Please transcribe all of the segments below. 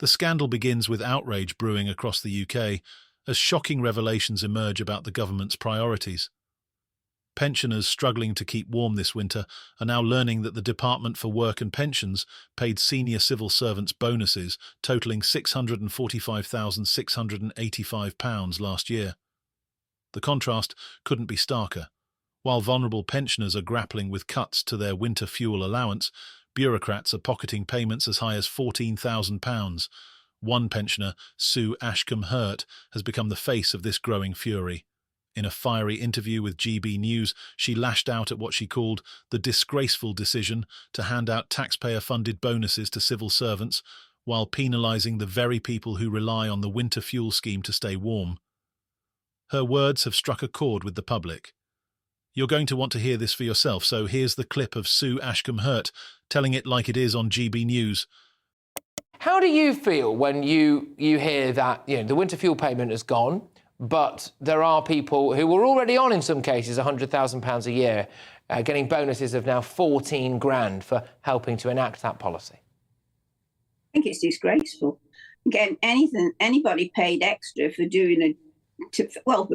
The scandal begins with outrage brewing across the UK as shocking revelations emerge about the government's priorities. Pensioners struggling to keep warm this winter are now learning that the Department for Work and Pensions paid senior civil servants bonuses totalling £645,685 last year. The contrast couldn't be starker. While vulnerable pensioners are grappling with cuts to their winter fuel allowance, bureaucrats are pocketing payments as high as £14,000. One pensioner, Sue Ashkam, has become the face of this growing fury. In a fiery interview with GB News, she lashed out at what she called the disgraceful decision to hand out taxpayer-funded bonuses to civil servants while penalising the very people who rely on the winter fuel scheme to stay warm. Her words have struck a chord with the public. You're going to want to hear this for yourself, so here's the clip of Sue Ashkam telling it like it is on GB News. How do you feel when you hear that the winter fuel payment is gone, but there are people who were already on, in some cases, £100,000 a year, getting bonuses of now 14 grand for helping to enact that policy? I think it's disgraceful. Again, anybody paid extra for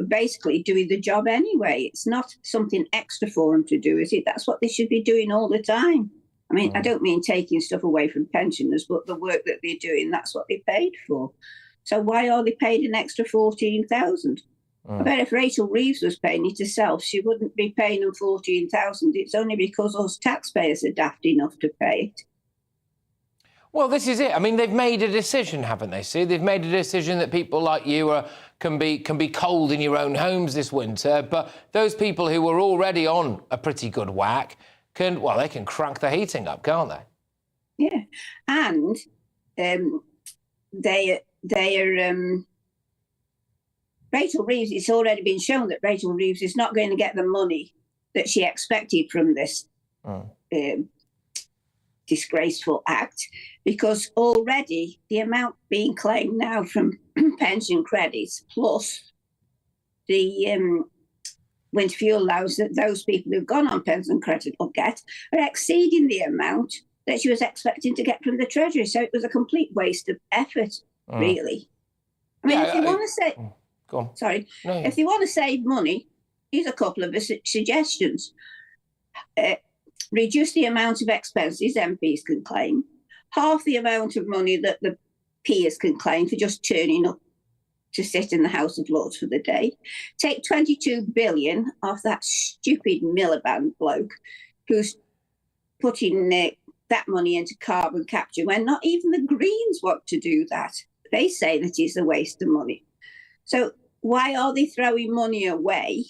basically doing the job anyway. It's not something extra for them to do, is it? That's what they should be doing all the time. I mean, I don't mean taking stuff away from pensioners, but the work that they're doing, that's what they paid for. So why are they paid an extra 14,000? I bet if Rachel Reeves was paying it herself, she wouldn't be paying them 14,000. It's only because us taxpayers are daft enough to pay it. Well, this is it. I mean, they've made a decision, haven't they, Sue? They've made a decision that people like you can be cold in your own homes this winter, but those people who were already on a pretty good whack they can crank the heating up, can't they? Yeah, and Rachel Reeves, it's already been shown that Rachel Reeves is not going to get the money that she expected from this disgraceful act, because already the amount being claimed now from pension credits plus the winter fuel allowance that those people who've gone on pension credit will get are exceeding the amount that she was expecting to get from the Treasury. So it was a complete waste of effort, really. I mean, if they want to say... Go on. Sorry. No. If they want to save money, here's a couple of suggestions. Reduce the amount of expenses MPs can claim, half the amount of money that the peers can claim for just turning up to sit in the House of Lords for the day. Take 22 billion off that stupid Miliband bloke who's putting that money into carbon capture when not even the Greens want to do that. They say that it's a waste of money. So why are they throwing money away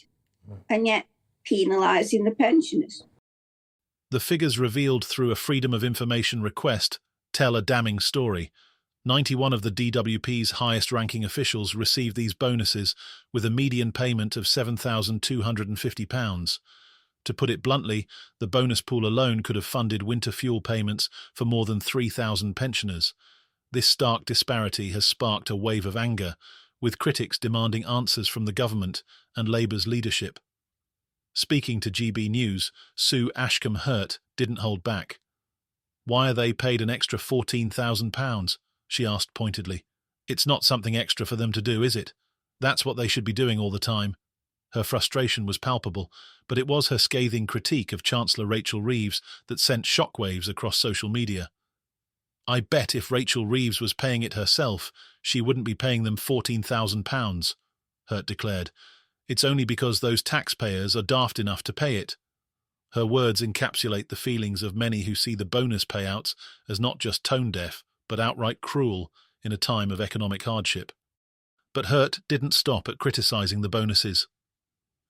and yet penalising the pensioners? The figures revealed through a Freedom of Information request tell a damning story. 91 of the DWP's highest-ranking officials received these bonuses with a median payment of £7,250. To put it bluntly, the bonus pool alone could have funded winter fuel payments for more than 3,000 pensioners. This stark disparity has sparked a wave of anger, with critics demanding answers from the government and Labour's leadership. Speaking to GB News, Sue Ashkam didn't hold back. Why are they paid an extra £14,000? She asked pointedly. It's not something extra for them to do, is it? That's what they should be doing all the time. Her frustration was palpable, but it was her scathing critique of Chancellor Rachel Reeves that sent shockwaves across social media. I bet if Rachel Reeves was paying it herself, she wouldn't be paying them £14,000, Hurt declared. It's only because those taxpayers are daft enough to pay it. Her words encapsulate the feelings of many who see the bonus payouts as not just tone-deaf, but outright cruel in a time of economic hardship. But Hurt didn't stop at criticising the bonuses.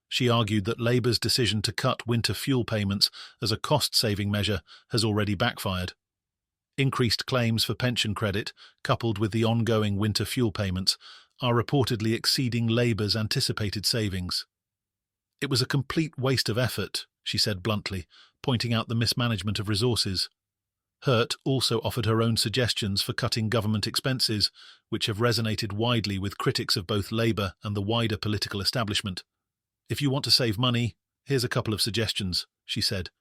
She argued that Labour's decision to cut winter fuel payments as a cost-saving measure has already backfired. Increased claims for pension credit, coupled with the ongoing winter fuel payments, are reportedly exceeding Labour's anticipated savings. It was a complete waste of effort, she said bluntly, pointing out the mismanagement of resources. Hurt also offered her own suggestions for cutting government expenses, which have resonated widely with critics of both Labour and the wider political establishment. If you want to save money, here's a couple of suggestions, she said.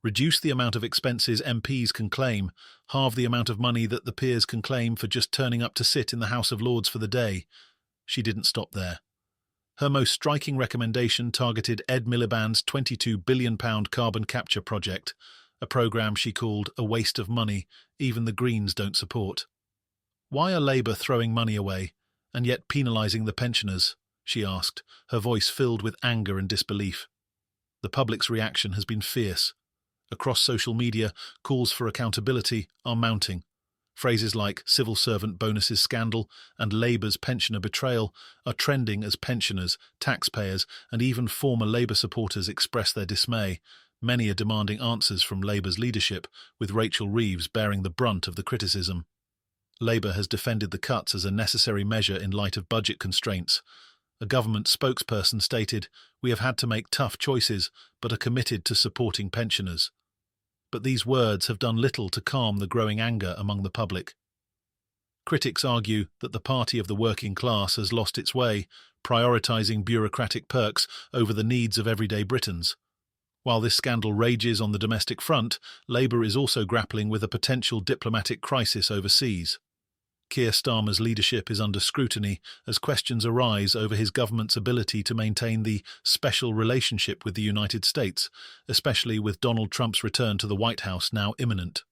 Reduce the amount of expenses MPs can claim, halve the amount of money that the peers can claim for just turning up to sit in the House of Lords for the day. She didn't stop there. Her most striking recommendation targeted Ed Miliband's £22 billion carbon capture project, a programme she called a waste of money even the Greens don't support. Why are Labour throwing money away and yet penalising the pensioners? She asked, her voice filled with anger and disbelief. The public's reaction has been fierce. Across social media, calls for accountability are mounting. Phrases like civil servant bonuses scandal and Labour's pensioner betrayal are trending as pensioners, taxpayers and even former Labour supporters express their dismay. Many are demanding answers from Labour's leadership, with Rachel Reeves bearing the brunt of the criticism. Labour has defended the cuts as a necessary measure in light of budget constraints. A government spokesperson stated, "We have had to make tough choices, but are committed to supporting pensioners." But these words have done little to calm the growing anger among the public. Critics argue that the party of the working class has lost its way, prioritising bureaucratic perks over the needs of everyday Britons. While this scandal rages on the domestic front, Labour is also grappling with a potential diplomatic crisis overseas. Keir Starmer's leadership is under scrutiny as questions arise over his government's ability to maintain the special relationship with the United States, especially with Donald Trump's return to the White House now imminent.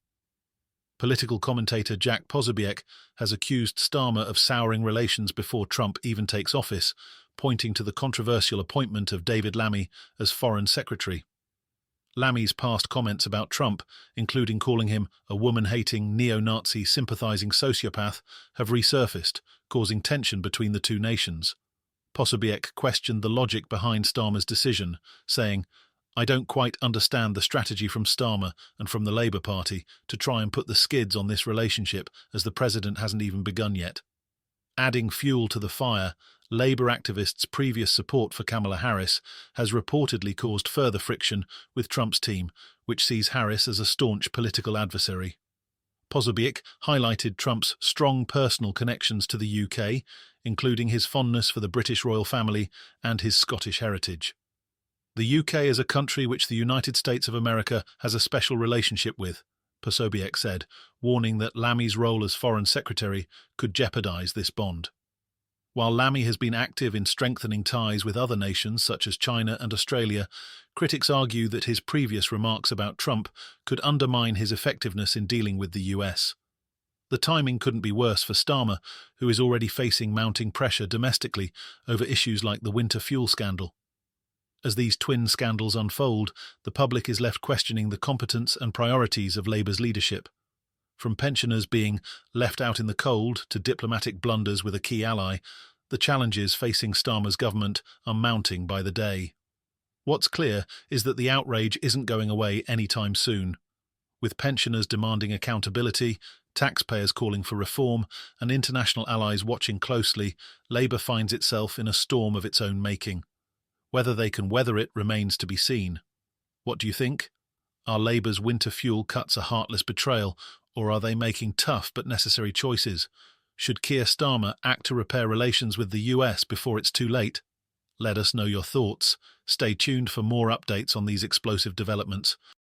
Political commentator Jack Posobiec has accused Starmer of souring relations before Trump even takes office, pointing to the controversial appointment of David Lammy as Foreign Secretary. Lammy's past comments about Trump, including calling him a woman-hating, neo-Nazi sympathizing sociopath, have resurfaced, causing tension between the two nations. Posobiec questioned the logic behind Starmer's decision, saying, "I don't quite understand the strategy from Starmer and from the Labour Party to try and put the skids on this relationship as the president hasn't even begun yet." Adding fuel to the fire, Labour activists' previous support for Kamala Harris has reportedly caused further friction with Trump's team, which sees Harris as a staunch political adversary. Posobiec highlighted Trump's strong personal connections to the UK, including his fondness for the British royal family and his Scottish heritage. "The UK is a country which the United States of America has a special relationship with," Posobiec said, warning that Lammy's role as Foreign Secretary could jeopardise this bond. While Lammy has been active in strengthening ties with other nations such as China and Australia, critics argue that his previous remarks about Trump could undermine his effectiveness in dealing with the US. The timing couldn't be worse for Starmer, who is already facing mounting pressure domestically over issues like the winter fuel scandal. As these twin scandals unfold, the public is left questioning the competence and priorities of Labour's leadership. From pensioners being left out in the cold to diplomatic blunders with a key ally, the challenges facing Starmer's government are mounting by the day. What's clear is that the outrage isn't going away anytime soon. With pensioners demanding accountability, taxpayers calling for reform, and international allies watching closely, Labour finds itself in a storm of its own making. Whether they can weather it remains to be seen. What do you think? Are Labour's winter fuel cuts a heartless betrayal, or are they making tough but necessary choices? Should Keir Starmer act to repair relations with the US before it's too late? Let us know your thoughts. Stay tuned for more updates on these explosive developments.